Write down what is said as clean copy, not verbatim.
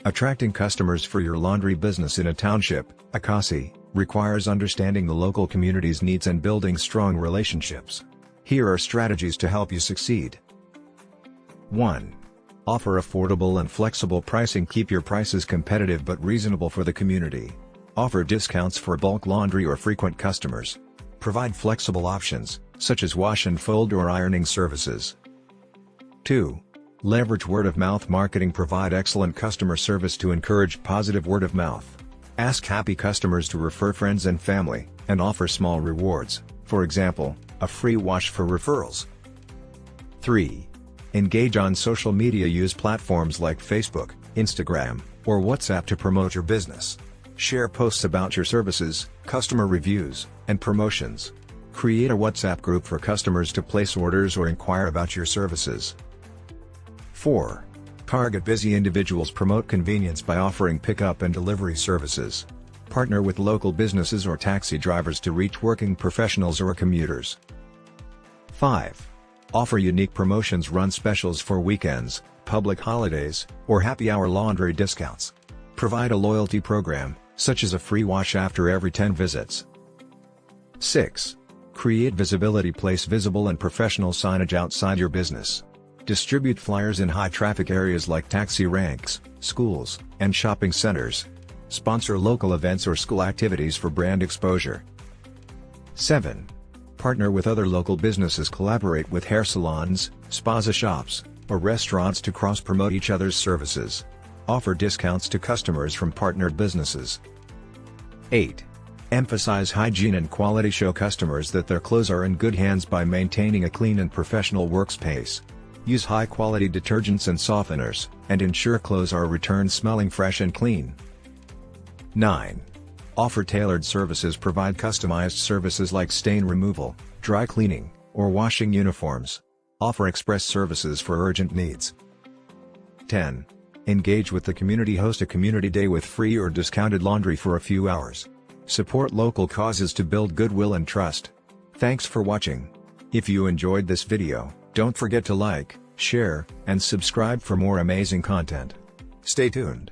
Attracting customers for your laundry business in a township, ekasi, requires understanding the local community's needs and building strong relationships. Here are strategies to help you succeed. 1. Offer affordable and flexible pricing. Keep your prices competitive but reasonable for the community. Offer discounts for bulk laundry or frequent customers. Provide flexible options, such as wash and fold or ironing services. 2. Leverage word-of-mouth marketing. Provide excellent customer service to encourage positive word-of-mouth. Ask happy customers to refer friends and family, and offer small rewards, for example, a free wash for referrals. 3. Engage on social media. Use platforms like Facebook, Instagram, or WhatsApp to promote your business. Share posts about your services, customer reviews, and promotions. Create a WhatsApp group for customers to place orders or inquire about your services. 4. Target busy individuals. Promote convenience by offering pickup and delivery services. Partner with local businesses or taxi drivers to reach working professionals or commuters. 5. Offer unique promotions. Run specials for weekends, public holidays, or happy hour laundry discounts. Provide a loyalty program, such as a free wash after every 10 visits. 6. Create visibility. Place visible and professional signage outside your business. Distribute flyers in high-traffic areas like taxi ranks, schools, and shopping centers. Sponsor local events or school activities for brand exposure. 7. Partner with other local businesses. Collaborate with hair salons, spa shops, or restaurants to cross-promote each other's services. Offer discounts to customers from partnered businesses. 8. Emphasize hygiene and quality. Show customers that their clothes are in good hands by maintaining a clean and professional workspace. Use high-quality detergents and softeners, and ensure clothes are returned smelling fresh and clean. 9. Offer tailored services. Provide customized services like stain removal, dry cleaning, or washing uniforms. Offer express services for urgent needs. 10. Engage with the community. Host a community day with free or discounted laundry for a few hours. Support local causes to build goodwill and trust. Thanks for watching. If you enjoyed this video, don't forget to like, share, and subscribe for more amazing content. Stay tuned.